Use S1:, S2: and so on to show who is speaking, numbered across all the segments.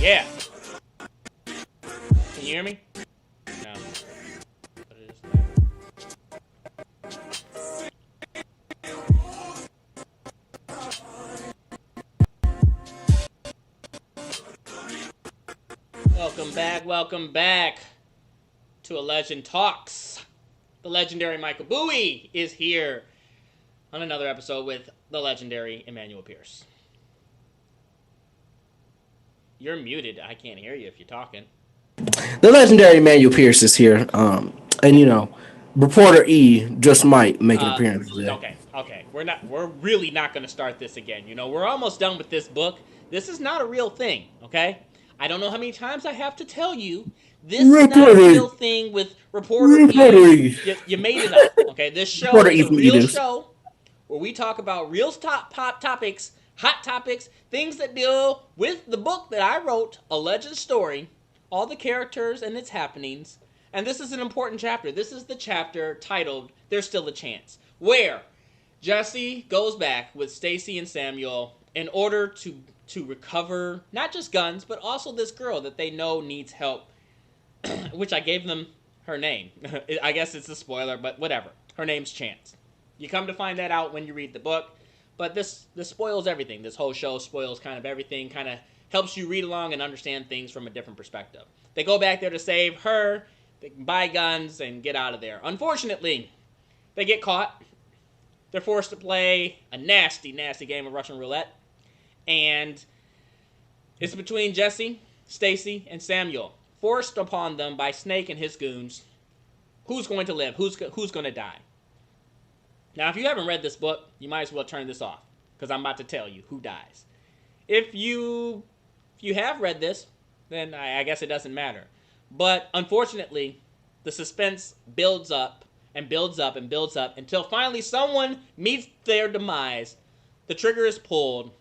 S1: Yeah. Can you hear me? No. But it is there. Welcome back to A Legend Talks. The legendary Michael Bowie is here on another episode with the legendary Emmanuel Pierce. You're muted. I can't hear you if you're talking.
S2: The legendary Emmanuel Pierce is here. And you know, reporter E just might make an appearance today.
S1: Okay. We're really not going to start this again. You know, we're almost done with this book. This is not a real thing, okay? I don't know how many times I have to tell you. This is not a real thing with reporter E. You made it up, okay? This show is a real show where we talk about real hot topics, things that deal with the book that I wrote, A Legend Story, all the characters and its happenings. And this is an important chapter. This is the chapter titled There's Still a Chance, where Jesse goes back with Stacy and Samuel in order to recover not just guns, but also this girl that they know needs help, which I gave them her name. I guess it's a spoiler, but whatever. Her name's Chance. You come to find that out when you read the book, but this spoils everything. This whole show spoils kind of everything, kind of helps you read along and understand things from a different perspective. They go back there to save her, they can buy guns and get out of there. Unfortunately, they get caught. They're forced to play a nasty, nasty game of Russian roulette. And it's between Jesse, Stacy, and Samuel, forced upon them by Snake and his goons. Who's going to live? Who's going to die? Now, if you haven't read this book, you might as well turn this off, because I'm about to tell you who dies. If you have read this, then I guess it doesn't matter. But unfortunately, the suspense builds up and builds up and builds up until finally someone meets their demise. The trigger is pulled,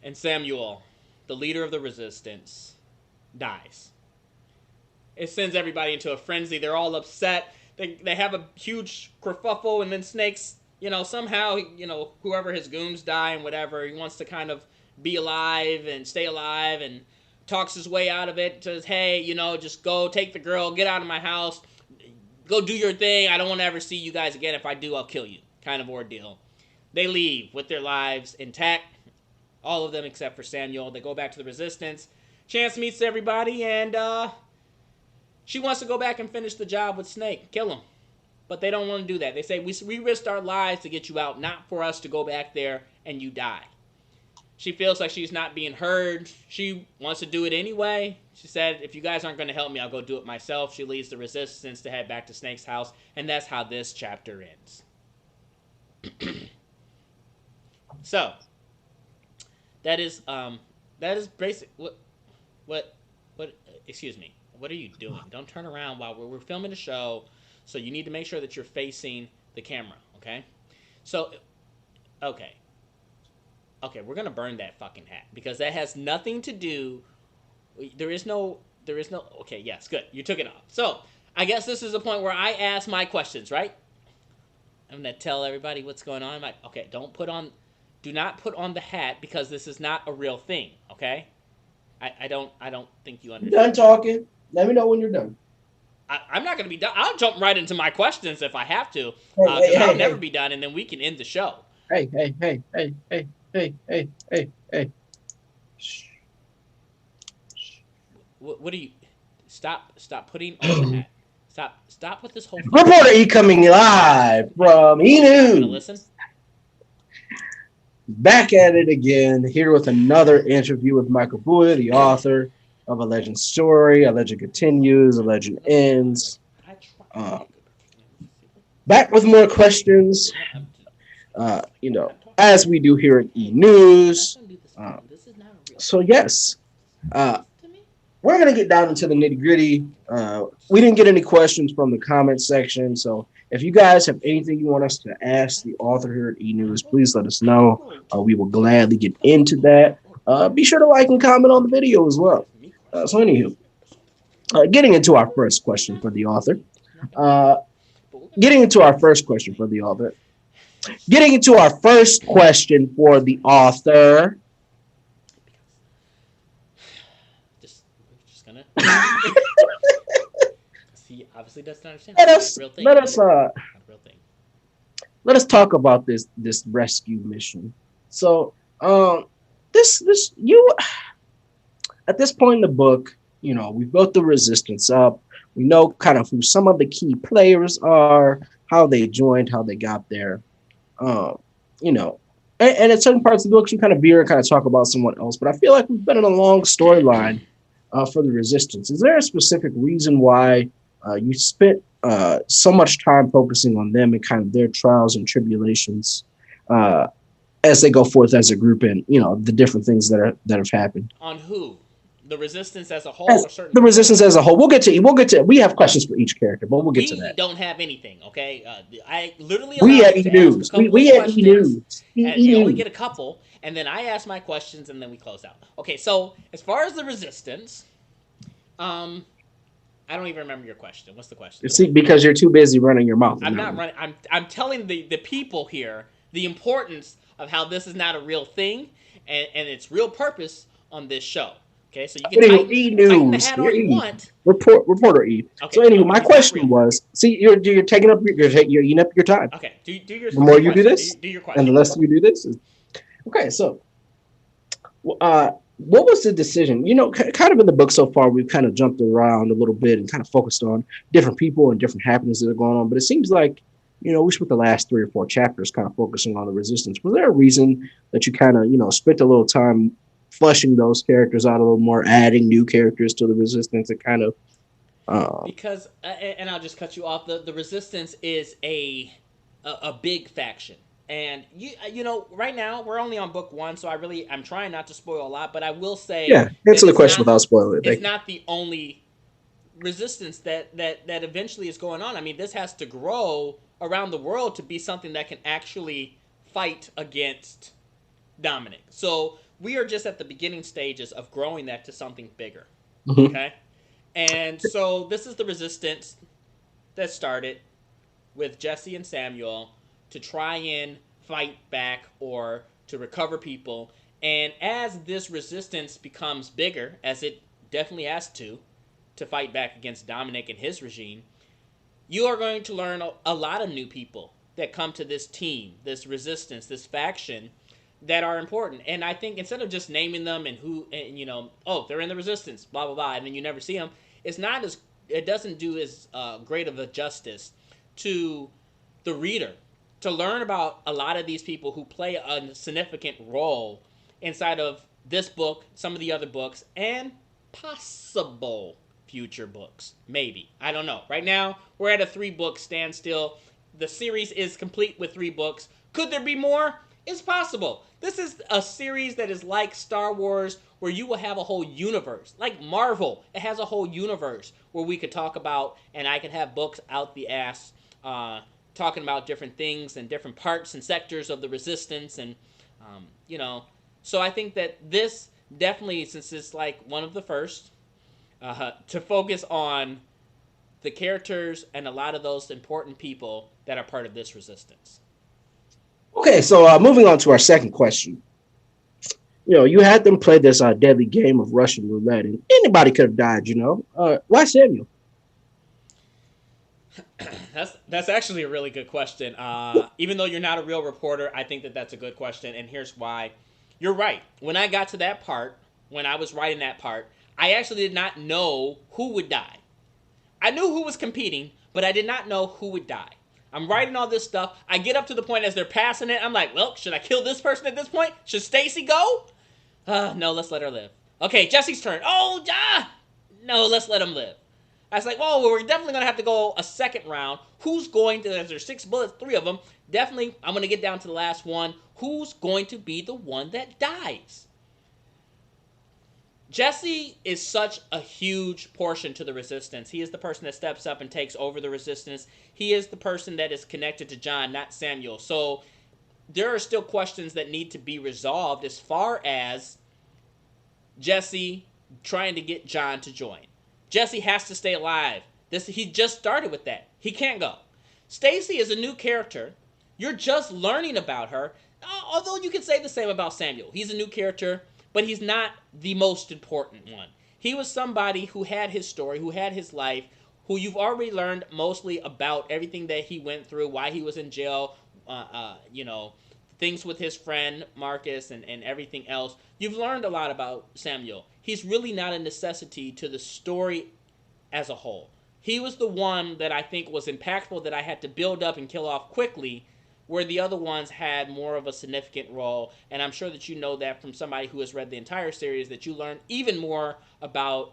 S1: and Samuel, the leader of the resistance, dies. It sends everybody into a frenzy. They're all upset. They have a huge kerfuffle, and then Snake's, somehow, whoever his goons die and whatever, he wants to kind of be alive and stay alive and talks his way out of it. Says, hey, just go take the girl, get out of my house, go do your thing. I don't want to ever see you guys again. If I do, I'll kill you, kind of ordeal. They leave with their lives intact, all of them except for Samuel. They go back to the resistance. Chance meets everybody, and she wants to go back and finish the job with Snake, kill him. But they don't want to do that. They say, we risked our lives to get you out, not for us to go back there and you die. She feels like she's not being heard. She wants to do it anyway. She said, if you guys aren't going to help me, I'll go do it myself. She leads the resistance to head back to Snake's house, and that's how this chapter ends. So, that is basic. What? Excuse me. What are you doing? Don't turn around while we're filming the show. So you need to make sure that you're facing the camera. Okay. So, okay, we're gonna burn that fucking hat because that has nothing to do. There is no. Okay, yes, good. You took it off. So I guess this is the point where I ask my questions, right? I'm gonna tell everybody what's going on. Okay, do not put on the hat because this is not a real thing. Okay. I don't think you understand.
S2: Done talking. Let me know when you're done.
S1: I'm not going to be done. I'll jump right into my questions if I have to. I'll never be done, and then we can end the show.
S2: Hey.
S1: What do you... Stop putting on the hat. Stop with this whole...
S2: Reporter E coming live from E! News.
S1: Listen.
S2: Back at it again, here with another interview with Michael Bowie, the author of A Legend Story, A Legend Continues, A Legend Ends. Back with more questions, as we do here at E! News. So yes, we're going to get down into the nitty gritty. We didn't get any questions from the comment section, so if you guys have anything you want us to ask the author here at E! News, please let us know. We will gladly get into that. Be sure to like and comment on the video as well. So anywho, getting into our first question for the author.
S1: See, obviously doesn't understand.
S2: Let us
S1: Real thing.
S2: let us
S1: Real thing.
S2: let us talk about this rescue mission. So, this you at this point in the book, we built the resistance up. We know kind of who some of the key players are, how they joined, how they got there. Um, you know, and in certain parts of the book, you kind of veer and kind of talk about someone else. But I feel like we've been in a long storyline for the resistance. Is there a specific reason why you spent so much time focusing on them and kind of their trials and tribulations as they go forth as a group, and the different things that have happened?
S1: On who? The resistance as a whole,
S2: As
S1: or certain?
S2: the resistance as a whole. We'll get to. We have questions for each character, but we'll get to
S1: We
S2: that.
S1: don't have anything, okay? I literally
S2: We
S1: allow
S2: at
S1: you
S2: E
S1: to ask a
S2: News.
S1: couple
S2: We
S1: of
S2: at E
S1: questions,
S2: News.
S1: and
S2: E
S1: you only
S2: News.
S1: get a couple, and then I ask my questions, and then we close out. Okay, so as far as the resistance, um, I don't even remember your question. What's the question?
S2: See, because you're too busy running your mouth.
S1: I'm not running. I'm telling the people here the importance of how this is not a real thing, and its real purpose on this show. Okay, so you can
S2: Anywho, E
S1: tighten the
S2: News.
S1: hat all
S2: You're
S1: you
S2: E.
S1: want.
S2: Reporter E.
S1: Okay,
S2: So anywho,
S1: but
S2: my
S1: it's not
S2: question
S1: real.
S2: was, see, you're taking up you're eating up your time.
S1: Okay, do your
S2: The more you do
S1: question.
S2: this,
S1: Do your
S2: and the
S1: question.
S2: less you do this, okay. So, what was the decision? Kind of in the book so far, we've kind of jumped around a little bit and kind of focused on different people and different happenings that are going on. But it seems like, we spent the last 3 or 4 chapters kind of focusing on the resistance. Was there a reason that you kind of, spent a little time fleshing those characters out a little more, adding new characters to the resistance, and kind of?
S1: Because and I'll just cut you off. The resistance is a big faction, and right now we're only on book 1, so I'm trying not to spoil a lot, but I will say
S2: Yeah,
S1: that
S2: answer the question without spoiling it.
S1: it's not the only resistance that eventually is going on. I mean, this has to grow around the world to be something that can actually fight against Dominic. So we are just at the beginning stages of growing that to something bigger.
S2: Mm-hmm.
S1: Okay. And so this is the resistance that started with Jesse and Samuel to try and fight back or to recover people. And as this resistance becomes bigger, as it definitely has to fight back against Dominic and his regime, you are going to learn a lot of new people that come to this team, this resistance, this faction that are important. And I think instead of just naming them and who, and oh, they're in the resistance, blah blah blah, and then you never see them, it doesn't do as great of a justice to the reader to learn about a lot of these people who play a significant role inside of this book, some of the other books, and possible future books. Maybe. I don't know. Right now, we're at a 3-book standstill. The series is complete with 3 books. Could there be more? It's possible. This is a series that is like Star Wars, where you will have a whole universe. Like Marvel, it has a whole universe where we could talk about, and I could have books out the ass talking about different things and different parts and sectors of the resistance. And, so I think that this definitely, since it's like one of the first, to focus on the characters and a lot of those important people that are part of this resistance.
S2: Okay, so moving on to our second question. You had them play this deadly game of Russian roulette, and anybody could have died. Why Samuel?
S1: That's actually a really good question. Even though you're not a real reporter, I think that that's a good question, and here's why. You're right. When I got to that part, when I was writing that part, I actually did not know who would die. I knew who was competing, but I did not know who would die. I'm writing all this stuff. I get up to the point as they're passing it. I'm like, well, should I kill this person at this point? Should Stacy go? No, let's let her live. Okay, Jesse's turn. Oh, no, let's let him live. I was like, well, we're definitely going to have to go a second round. Who's going to, there's 6 bullets, 3 of them. Definitely, I'm going to get down to the last one. Who's going to be the one that dies? Jesse is such a huge portion to the resistance. He is the person that steps up and takes over the resistance. He is the person that is connected to John, not Samuel. So there are still questions that need to be resolved as far as Jesse trying to get John to join. Jesse has to stay alive. He just started with that. He can't go. Stacy is a new character. You're just learning about her. Although you could say the same about Samuel. He's a new character, but he's not the most important one. He was somebody who had his story, who had his life, who you've already learned mostly about everything that he went through, why he was in jail, things with his friend Marcus and everything else. You've learned a lot about Samuel. He's really not a necessity to the story as a whole. He was the one that I think was impactful that I had to build up and kill off quickly, where the other ones had more of a significant role. And I'm sure that you know that from somebody who has read the entire series, that you learn even more about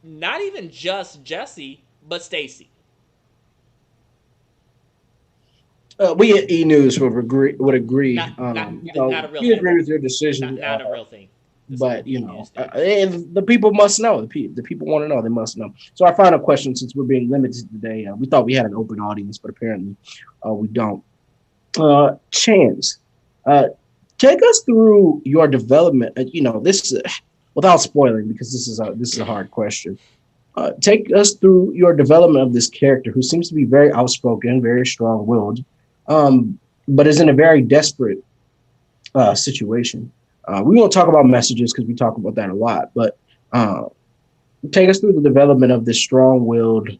S1: not even just Jesse, but Stacy.
S2: We at E News would agree.
S1: Not a real
S2: we
S1: thing.
S2: agree with your decision.
S1: Not a real thing.
S2: But and the people must know. The people want to know. They must know. So our final question, since we're being limited today, we thought we had an open audience, but apparently we don't. Chance, take us through your development. This is without spoiling, because this is a hard question. Take us through your development of this character, who seems to be very outspoken, very strong-willed, but is in a very desperate situation. We won't talk about messages because we talk about that a lot, but take us through the development of this strong-willed,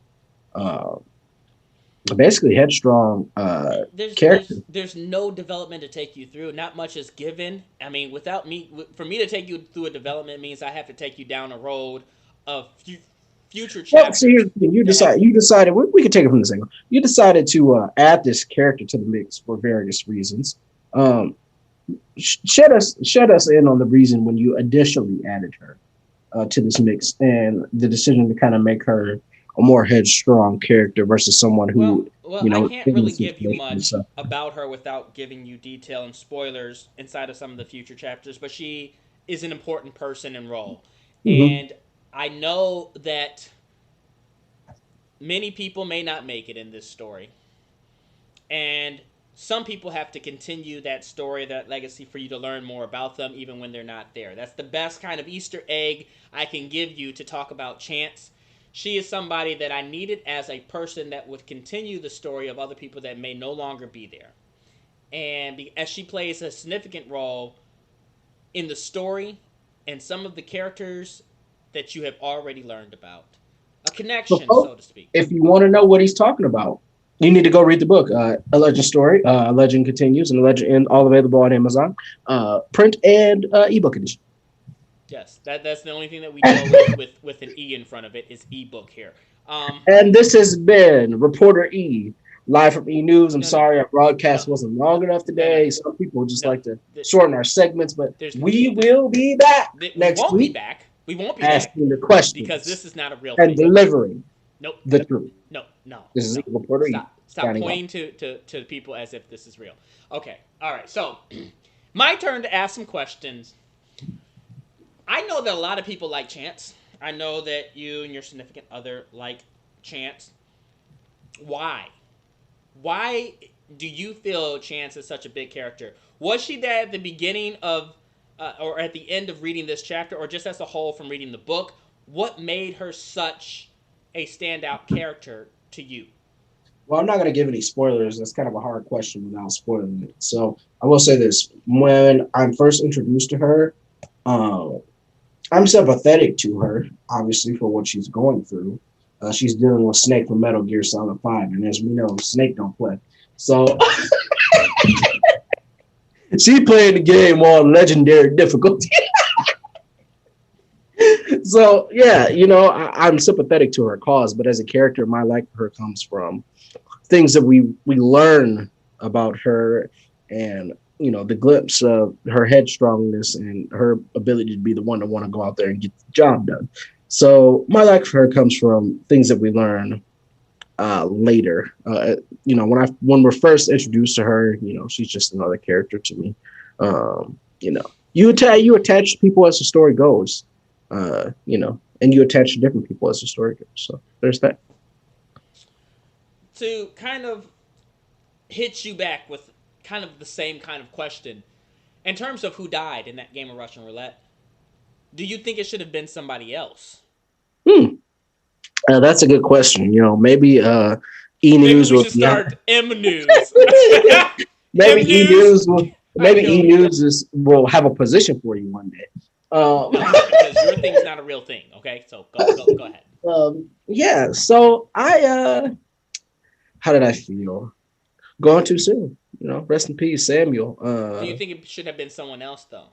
S2: basically headstrong character.
S1: There's no development to take you through. Not much is given. I mean, for me to take you through a development means I have to take you down a road of future chapters.
S2: Well, see, here's the thing. You decided we could take it from this angle. You decided to add this character to the mix for various reasons. Shed us in on the reason when you initially added her to this mix, and the decision to kind of make her a more headstrong character versus someone who,
S1: I can't really give you much about her without giving you detail and spoilers inside of some of the future chapters, but she is an important person and role. Mm-hmm. And I know that many people may not make it in this story, and some people have to continue that story, that legacy, for you to learn more about them even when they're not there. That's the best kind of Easter egg I can give you to talk about Chance. She is somebody that I needed as a person that would continue the story of other people that may no longer be there. And as she plays a significant role in the story and some of the characters that you have already learned about. A connection, so to speak.
S2: If you want to know what he's talking about, you need to go read the book, A Legend Story, A Legend Continues, and A Legend, and all available on Amazon, print and ebook edition.
S1: Yes, that's the only thing that we deal with an E in front of it is ebook here.
S2: And this has been Reporter E, live from E News. I'm sorry our broadcast wasn't long enough today. Some people just like to shorten our segments, but we will be back next week.
S1: We won't be
S2: asking the questions
S1: because this is not a real
S2: and
S1: thing.
S2: delivering the truth.
S1: No.
S2: This is Reporter E.
S1: Stop pointing to people as if this is real. Okay. All right. So, my turn to ask some questions. I know that a lot of people like Chance. I know that you and your significant other like Chance. Why? Why do you feel Chance is such a big character? Was she that at the beginning of, or at the end of reading this chapter, or just as a whole from reading the book? What made her such a standout character to you?
S2: Well, I'm not going to give any spoilers. That's kind of a hard question without spoiling it. So I will say this. When I'm first introduced to her, I'm sympathetic to her, obviously, for what she's going through. She's dealing with Snake from Metal Gear Solid 5, and as we know, Snake don't play. So she played the game on legendary difficulty. So, yeah, I'm sympathetic to her cause, but as a character, my like for her comes from things that we learn about her, and the glimpse of her headstrongness and her ability to be the one to want to go out there and get the job done. So my like for her comes from things that we learn later. When we're first introduced to her, she's just another character to me. You attach people as the story goes, and you attach to different people as the story goes. So there's that.
S1: To kind of hit you back with kind of the same kind of question, in terms of who died in that game of Russian roulette, do you think it should have been somebody else?
S2: That's a good question. Maybe E News
S1: will start M News.
S2: Maybe E News Maybe E News will have a position for you one day.
S1: No, because your thing's not a real thing. Okay, so go ahead.
S2: Yeah. So how did I feel? Going too soon. Rest in peace, Samuel.
S1: Do you think it should have been someone else though?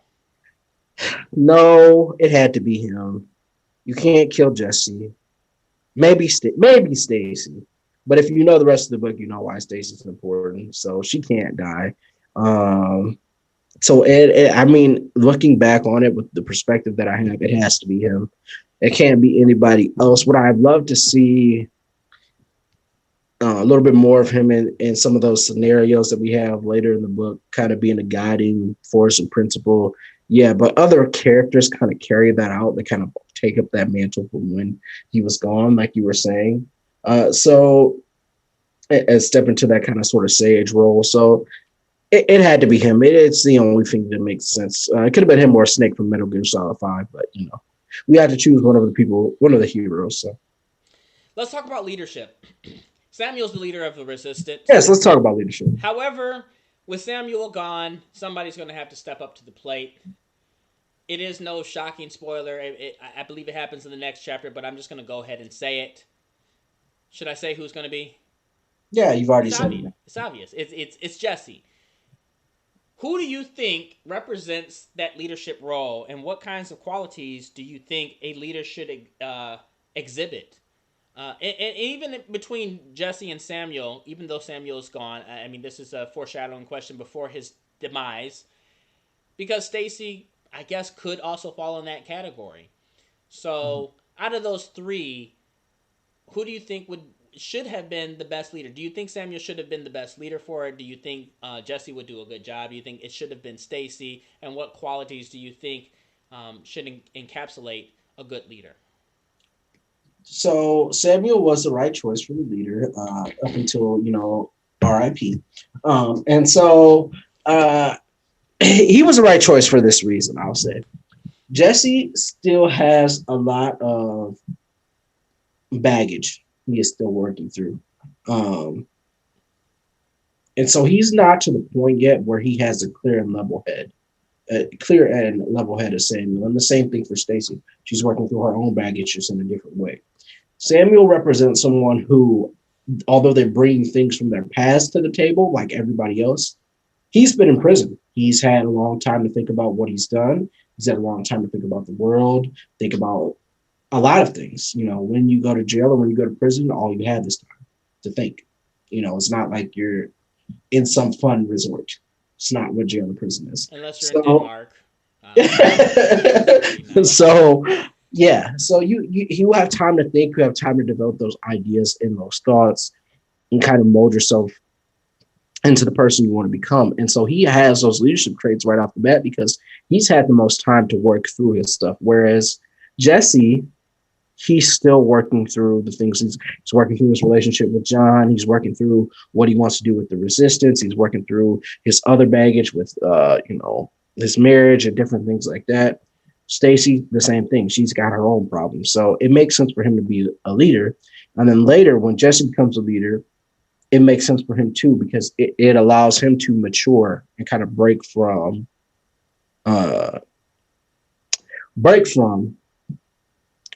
S2: No, it had to be him. You can't kill Jesse. Maybe Stacy. But if you know the rest of the book, you know why Stacy's important. So she can't die. So I mean, looking back on it with the perspective that I have, it has to be him. It can't be anybody else. What I'd love to see a little bit more of him in some of those scenarios that we have later in the book, kind of being a guiding force and principle. Yeah, but other characters kind of carry that out. They kind of take up that mantle from when he was gone, like you were saying. So and step into that kind of sort of sage role. So it had to be him. It's the only thing that makes sense. It could have been him or Snake from Metal Gear Solid 5, but we had to choose one of the heroes. So
S1: let's talk about leadership. Samuel's the leader of the Resistance.
S2: Yes, let's talk about leadership.
S1: However, with Samuel gone, somebody's going to have to step up to the plate. It is no shocking spoiler. I believe it happens in the next chapter, but I'm just going to go ahead and say it. Should I say who's going to be?
S2: Yeah, you've already said it.
S1: It's obvious. It's Jesse. Who do you think represents that leadership role, and what kinds of qualities do you think a leader should exhibit? And even between Jesse and Samuel, even though Samuel's gone, I mean, this is a foreshadowing question before his demise, because Stacy, I guess, could also fall in that category. So, out of those three, who do you think should have been the best leader? Do you think Samuel should have been the best leader for it? Do you think Jesse would do a good job? Do you think it should have been Stacy? And what qualities do you think should encapsulate a good leader?
S2: So Samuel was the right choice for the leader up until R.I.P. And so he was the right choice for this reason. I'll say Jesse still has a lot of baggage he is still working through, and so he's not to the point yet where he has a clear and level head of Samuel. And the same thing for Stacy. She's working through her own baggage just in a different way. Samuel represents someone who, although they're bringing things from their past to the table, like everybody else, he's been in prison. He's had a long time to think about what he's done. He's had a long time to think about the world, think about a lot of things. When you go to jail or when you go to prison, all you have is time to think. It's not like you're in some fun resort. It's not what jail and prison is.
S1: Unless you're in Denmark.
S2: So yeah, so you have time to think, you have time to develop those ideas and those thoughts and kind of mold yourself into the person you want to become. And so he has those leadership traits right off the bat because he's had the most time to work through his stuff. Whereas Jesse, he's still working through the things. He's working through his relationship with John. He's working through what he wants to do with the Resistance. He's working through his other baggage with, his marriage and different things like that. Stacy, the same thing. She's got her own problems. So it makes sense for him to be a leader. And then later, when Jesse becomes a leader, it makes sense for him too, because it allows him to mature and kind of break from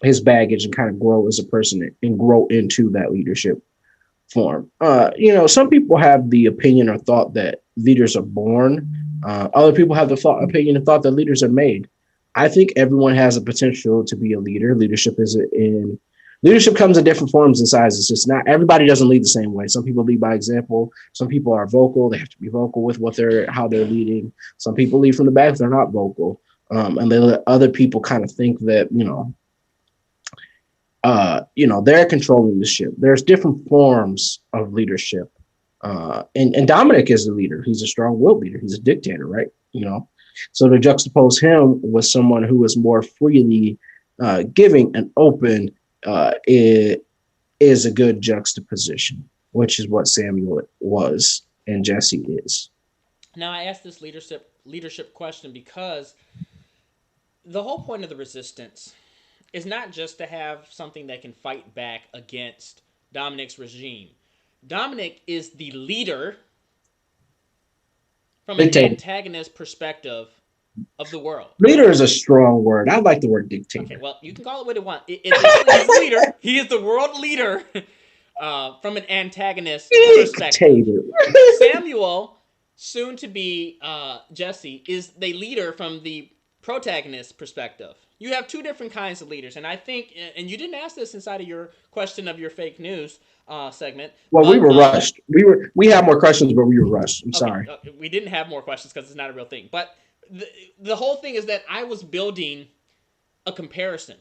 S2: his baggage and kind of grow as a person and grow into that leadership form. Some people have the opinion or thought that leaders are born. Other people have the opinion and thought that leaders are made. I think everyone has the potential to be a leader. Leadership comes in different forms and sizes. It's not everybody doesn't lead the same way. Some people lead by example. Some people are vocal. They have to be vocal with how they're leading. Some people lead from the back if they're not vocal. And they let other people kind of think that, they're controlling the ship. There's different forms of leadership. And Dominic is a leader. He's a strong-willed leader. He's a dictator, right? So to juxtapose him with someone who is more freely giving and open is a good juxtaposition, which is what Samuel was and Jesse is.
S1: Now, I asked this leadership question because the whole point of the Resistance is not just to have something that can fight back against Dominic's regime. Dominic is the leader from an antagonist perspective of the world.
S2: Leader is a strong word. I like the word dictator.
S1: Okay, well, you can call it what you want. He's the leader. He is the world leader from an antagonist perspective. Samuel, soon to be Jesse, is the leader from the protagonist perspective. You have two different kinds of leaders, and I think, and you didn't ask this inside of your question of your fake news segment.
S2: Well, we were rushed. We had more questions, but we were rushed. I'm sorry.
S1: We didn't have more questions because it's not a real thing. But the whole thing is that I was building a comparison.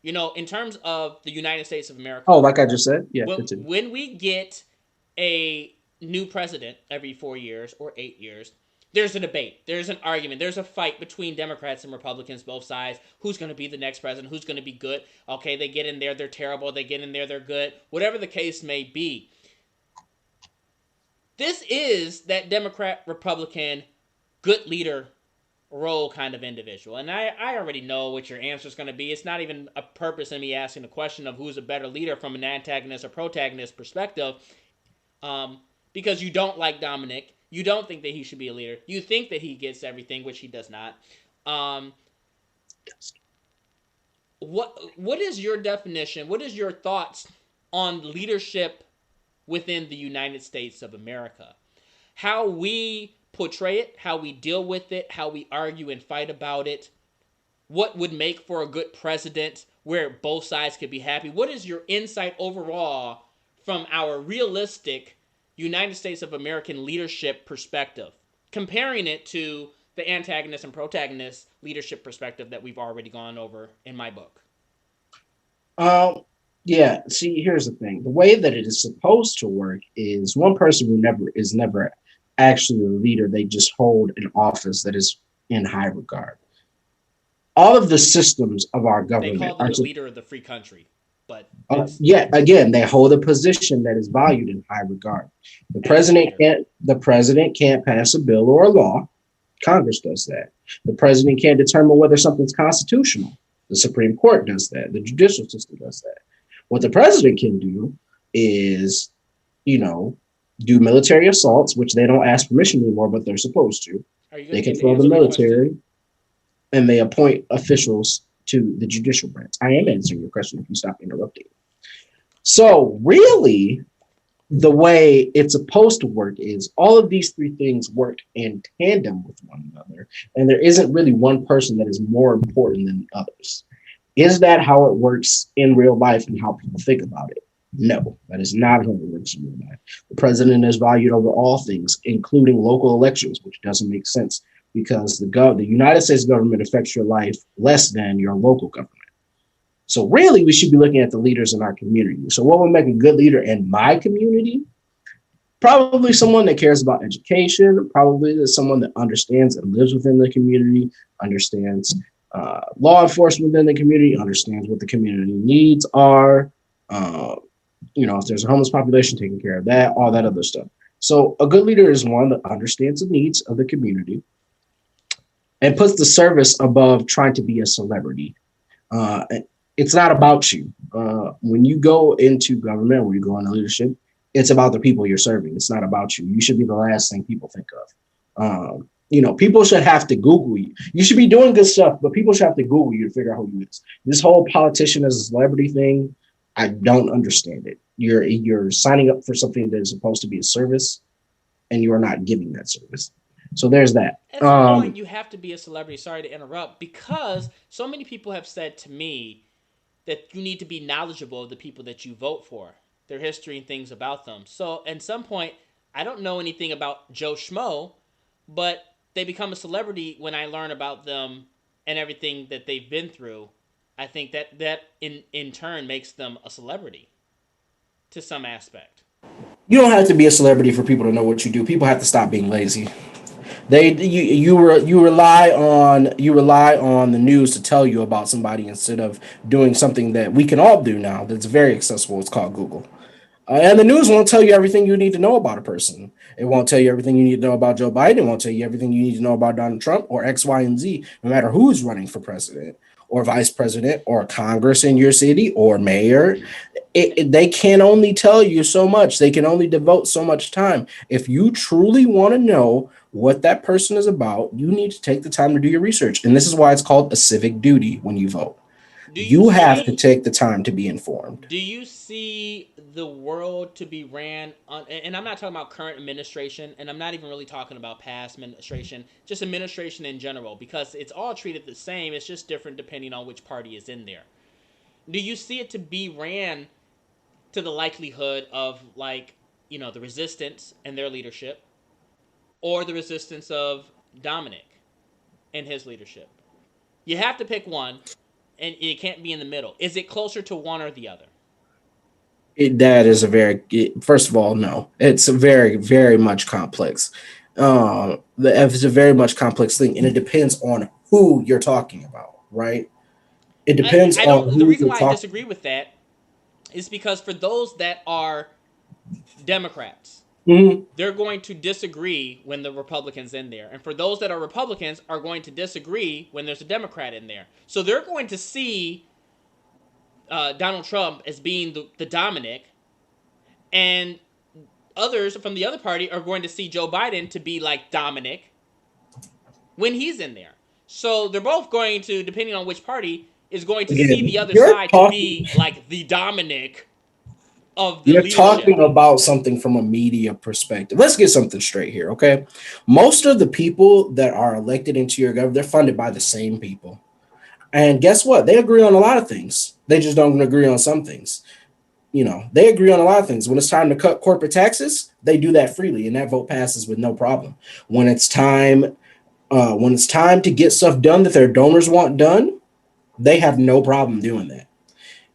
S1: You know, in terms of the United States of America.
S2: Oh, like I just said? Yeah.
S1: When we get a new president every 4 years or 8 years, there's a debate. There's an argument. There's a fight between Democrats and Republicans, both sides. Who's going to be the next president? Who's going to be good? Okay, they get in there, they're terrible. They get in there, they're good. Whatever the case may be. This is that Democrat-Republican good leader role kind of individual. And I already know what your answer is going to be. It's not even a purpose in me asking the question of who's a better leader from an antagonist or protagonist perspective, because you don't like Dominic. You don't think that he should be a leader. You think that he gets everything, which he does not. What is your definition? What is your thoughts on leadership within the United States of America? How we portray it, how we deal with it, how we argue and fight about it. What would make for a good president where both sides could be happy? What is your insight overall from our realistic United States of American leadership perspective, comparing it to the antagonist and protagonist leadership perspective that we've already gone over in my book?
S2: Yeah, see, here's the thing. The way that it is supposed to work is one person who is never actually a leader. They just hold an office that is in high regard. All of the systems of our government
S1: they call them the leader of the free country, but
S2: again, they hold a position that is valued in high regard. The president can't pass a bill or a law. Congress does that. The president can't determine whether something's constitutional. The Supreme Court does that. The judicial system does that. What the president can do is, do military assaults, which they don't ask permission anymore, but they're supposed to. They control the military, and they appoint officials to the judicial branch. I am answering your question if you stop interrupting. So really, the way it's supposed to work is all of these three things work in tandem with one another, and there isn't really one person that is more important than others. Is that how it works in real life and how people think about it? No, that is not how it works in real life. The president is valued over all things, including local elections, which doesn't make sense because the United States government affects your life less than your local government. So really, we should be looking at the leaders in our community. So what would make a good leader in my community? Probably someone that cares about education, probably someone that understands and lives within the community, understands law enforcement within the community, understands what the community needs are. If there's a homeless population, taking care of that, all that other stuff. So a good leader is one that understands the needs of the community and puts the service above trying to be a celebrity. It's not about you. When you go into government, when you go into leadership, it's about the people you're serving. It's not about you. You should be the last thing people think of. People should have to Google you. You should be doing good stuff, but people should have to Google you to figure out who you is. This whole politician as a celebrity thing, I don't understand it. You're signing up for something that is supposed to be a service, and you are not giving that service. So there's that.
S1: At some point, you have to be a celebrity. Sorry to interrupt, because so many people have said to me that you need to be knowledgeable of the people that you vote for, their history and things about them. So at some point, I don't know anything about Joe Schmo, but they become a celebrity when I learn about them and everything that they've been through. I think that in turn makes them a celebrity to some aspect.
S2: You don't have to be a celebrity for people to know what you do. People have to stop being lazy. You rely on the news to tell you about somebody instead of doing something that we can all do now that's very accessible. It's called Google. And the news won't tell you everything you need to know about a person. It won't tell you everything you need to know about Joe Biden. It won't tell you everything you need to know about Donald Trump or X, Y, and Z, no matter who's running for president or vice president or Congress in your city or mayor. They can only tell you so much. They can only devote so much time. If you truly want to know what that person is about, you need to take the time to do your research. And this is why it's called a civic duty when you vote. You have to take the time to be informed.
S1: Do you see the world to be ran on, and I'm not talking about current administration, and I'm not even really talking about past administration, just administration in general, because it's all treated the same. It's just different depending on which party is in there. Do you see it to be ran to the likelihood of, like, the resistance and their leadership, or the resistance of Dominic and his leadership? You have to pick one, and it can't be in the middle. Is it closer to one or the other?
S2: That is first of all, no. It's a very, very much complex. It's a very much complex thing, and it depends on who you're talking about, right? It depends on who.
S1: The reason why I disagree with that is because for those that are Democrats, they're going to disagree when the Republicans in there. And for those that are Republicans are going to disagree when there's a Democrat in there. So they're going to see Donald Trump as being the Dominic, and others from the other party are going to see Joe Biden to be like Dominic when he's in there. So they're both going to, depending on which party, is going to see the other side to be like the Dominic of the leadership.
S2: You're talking about something from a media perspective. Let's get something straight here, okay? Most of the people that are elected into your government, they're funded by the same people. And guess what? They agree on a lot of things. They just don't agree on some things. They agree on a lot of things. When it's time to cut corporate taxes, they do that freely, and that vote passes with no problem. When it's time to get stuff done that their donors want done, they have no problem doing that.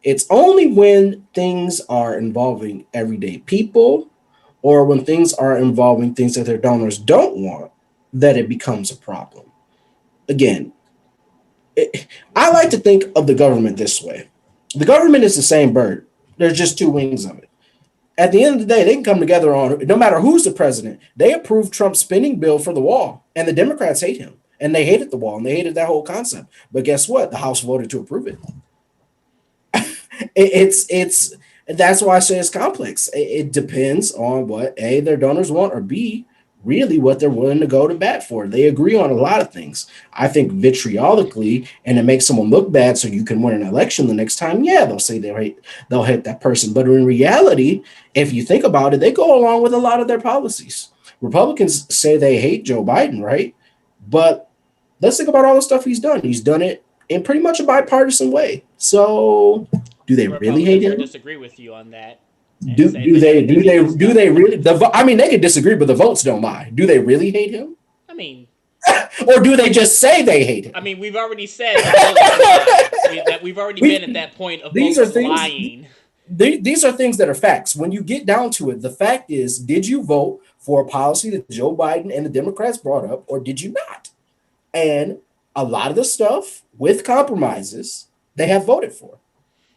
S2: It's only when things are involving everyday people or when things are involving things that their donors don't want that it becomes a problem. Again, I like to think of the government this way. The government is the same bird. There's just two wings of it. At the end of the day, they can come together on, no matter who's the president. They approved Trump's spending bill for the wall, and the Democrats hate him. And they hated the wall, and they hated that whole concept. But guess what? The House voted to approve it. It's that's why I say it's complex. It depends on what A, their donors want, or B, really what they're willing to go to bat for. They agree on a lot of things. I think vitriolically, and it makes someone look bad so you can win an election the next time. Yeah, they'll say they'll hate that person. But in reality, if you think about it, they go along with a lot of their policies. Republicans say they hate Joe Biden, right? But let's think about all the stuff he's done. He's done it in pretty much a bipartisan way. So do they really hate him?
S1: I disagree with you on that.
S2: Do they really? They could disagree, but the votes don't lie. Do they really hate him?
S1: I mean,
S2: or do they just say they hate him?
S1: I mean, we've already said that we've already been at that point of votes lying.
S2: These are things that are facts. When you get down to it, the fact is, did you vote for a policy that Joe Biden and the Democrats brought up, or did you not? And a lot of the stuff with compromises they have voted for.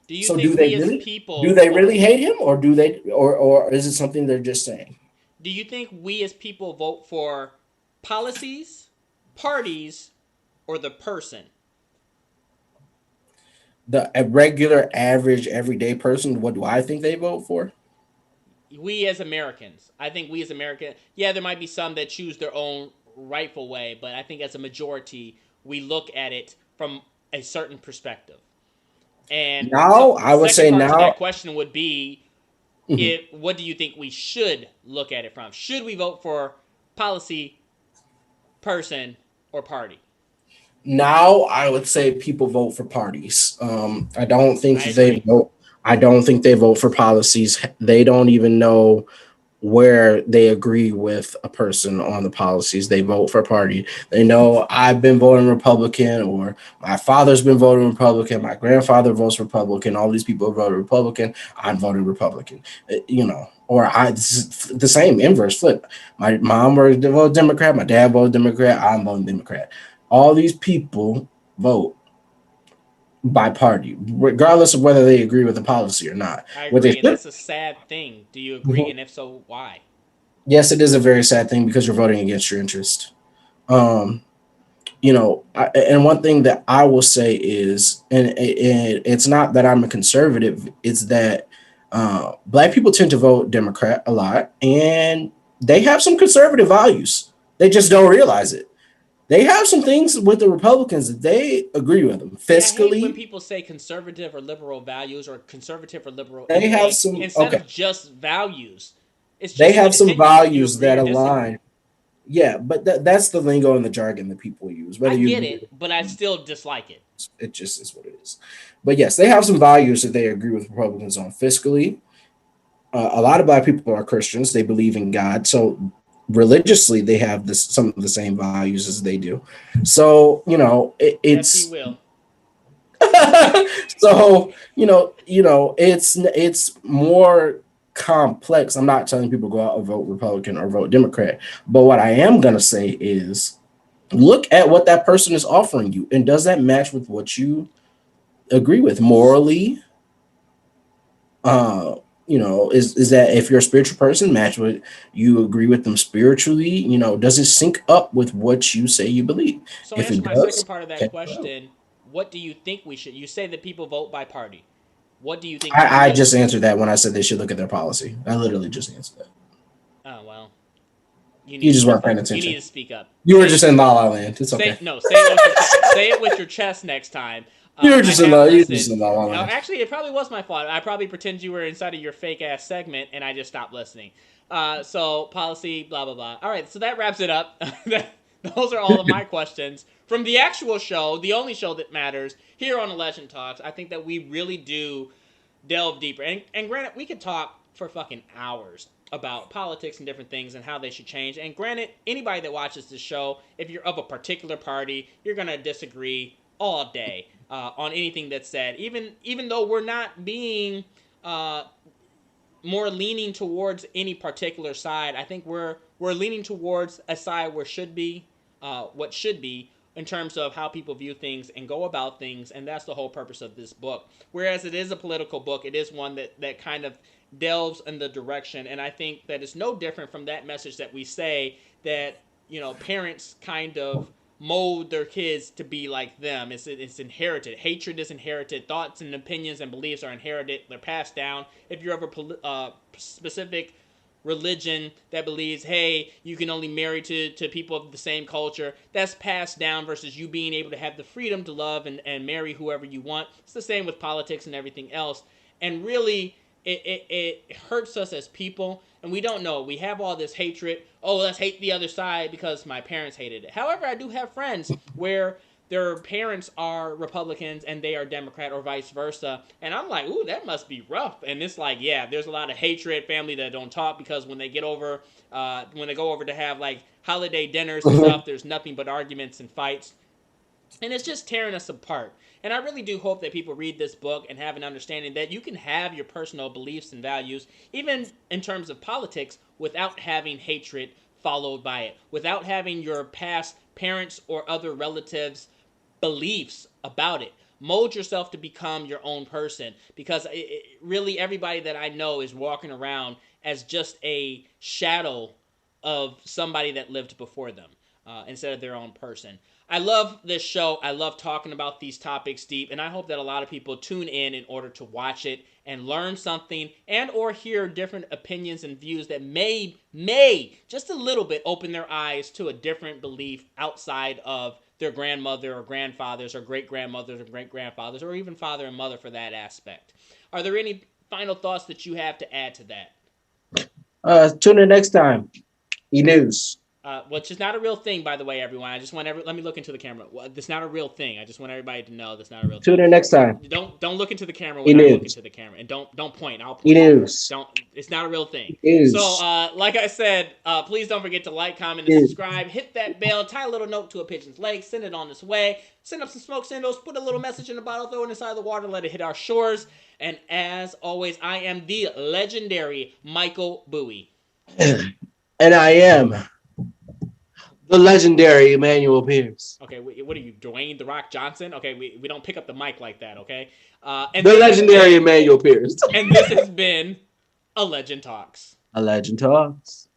S2: Do they really hate him, or do they, or is it something they're just saying?
S1: Do you think we as people vote for policies, parties, or the person?
S2: A regular, average, everyday person, what do I think they vote for?
S1: We as Americans. I think we as Americans, yeah, there might be some that choose their own rightful way, but I think as a majority, we look at it from a certain perspective. And
S2: now I would say now
S1: that question would be, what do you think we should look at it from? Should we vote for policy, person, or party?
S2: Now I would say people vote for parties. I don't think they vote. I don't think they vote for policies. They don't even know where they agree with a person on the policies. They vote for a party. They know I've been voting Republican, or my father's been voting Republican, my grandfather votes Republican, all these people voted Republican, I'm voting Republican, or the same inverse flip. My mom voted Democrat, my dad voted Democrat, I'm voting Democrat. All these people vote by party, regardless of whether they agree with the policy or not.
S1: I
S2: What they
S1: agree, and that's a sad thing. Do you agree? And if so, why?
S2: Yes, it is a very sad thing because you're voting against your interest. Um, and one thing that I will say is, and it's not that I'm a conservative, it's that Black people tend to vote Democrat a lot, and they have some conservative values. They just don't realize it. They have some things with the Republicans that they agree with them
S1: See, I hate when
S2: fiscally.
S1: people say conservative or liberal values or conservative or liberal
S2: They have
S1: anything
S2: some
S1: instead
S2: okay.
S1: of just values. It's
S2: They
S1: just an
S2: have some
S1: opinion. You
S2: values
S1: agree
S2: that
S1: or disagree.
S2: align. Yeah, but that's the lingo and the jargon that people use.
S1: I
S2: Whether you
S1: get
S2: agree,
S1: it, but I still dislike it.
S2: it just is what it is. But yes, they have some values that they agree with Republicans on fiscally. A lot of Black people are Christians; they believe in God, so religiously they have some of the same values as they do. So
S1: Yes, he
S2: it's
S1: will.
S2: so it's more complex. I'm not telling people go out and vote Republican or vote Democrat, but what I am gonna say is look at what that person is offering you, and does that match with what you agree with morally? Uh, is that if you're a spiritual person, match what you agree with them spiritually? Does it sync up with what you say you believe?
S1: So
S2: If
S1: answer
S2: it
S1: my second
S2: does,
S1: part of that
S2: okay.
S1: question. What do you think we should? You say that people vote by party. What do you think we
S2: I
S1: should do?
S2: just answered that when I said they should look at their policy. I literally just answered that.
S1: Oh well, you need
S2: You
S1: to
S2: just weren't
S1: speak
S2: paying
S1: up. You need
S2: attention.
S1: to speak up.
S2: You were just in La La Land. It's okay.
S1: Say it with your say it with your chest next time.
S2: You were
S1: I
S2: just in
S1: have
S2: La. You were just
S1: listened.
S2: in La La
S1: Oh,
S2: Land.
S1: actually, it probably was my fault. I probably pretended you were inside of your fake ass segment, and I just stopped listening. So policy, blah blah blah. All right, so that wraps it up. Those are all of my questions from the actual show, the only show that matters here on the Legend Talks. I think that we really do delve deeper. And granted, we could talk for fucking hours about politics and different things and how they should change. And granted, anybody that watches this show, if you're of a particular party, you're gonna disagree all day on anything that's said. Even though we're not being more leaning towards any particular side, I think we're leaning towards a side where should be what should be in terms of how people view things and go about things, and that's the whole purpose of this book. Whereas it is a political book, it is one that kind of delves in the direction, and I think that it's no different from that message that we say that parents kind of mold their kids to be like them. It's inherited. Hatred is inherited. Thoughts and opinions and beliefs are inherited. They're passed down. If you're of a specific religion that believes, hey, you can only marry to people of the same culture, that's passed down versus you being able to have the freedom to love and marry whoever you want. It's the same with politics and everything else. And really, it hurts us as people, and we don't know. We have all this hatred. Oh, let's hate the other side because my parents hated it. However, I do have friends where their parents are Republicans and they are Democrat or vice versa. And I'm like, ooh, that must be rough. And it's like, yeah, there's a lot of hatred, family that don't talk because when they go over to have like holiday dinners and stuff, there's nothing but arguments and fights. And it's just tearing us apart. And I really do hope that people read this book and have an understanding that you can have your personal beliefs and values, even in terms of politics, without having hatred followed by it, without having your past parents or other relatives' beliefs about it. Mold yourself to become your own person, because really everybody that I know is walking around as just a shadow of somebody that lived before them instead of their own person. I love this show. I love talking about these topics deep, and I hope that a lot of people tune in order to watch it and learn something and or hear different opinions and views that may just a little bit open their eyes to a different belief outside of their grandmother or grandfathers or great grandmothers or great grandfathers or even father and mother for that aspect. Are there any final thoughts that you have to add to that?
S2: Tune in next time. E-News.
S1: Which is not a real thing, by the way, everyone. I just want let me look into the camera. That's not a real thing. I just want everybody to know that's not a real thing.
S2: Tune in next time.
S1: Don't look into the camera when I look into the camera, and don't point. I'll point.
S2: E-News.
S1: Don't. It's not a real thing.
S2: E-News.
S1: So, like I said, please don't forget to like, comment, and subscribe. Hit that bell. Tie a little note to a pigeon's leg. Send it on its way. Send up some smoke signals. Put a little message in a bottle. Throw it inside the water. Let it hit our shores. And as always, I am the legendary Michael Bowie.
S2: And I am The legendary Emmanuel Pierce.
S1: Okay, what are you, Dwayne The Rock Johnson? Okay, we don't pick up the mic like that, okay?
S2: And the legendary Emmanuel Pierce.
S1: And this has been A Legend Talks.
S2: A Legend Talks.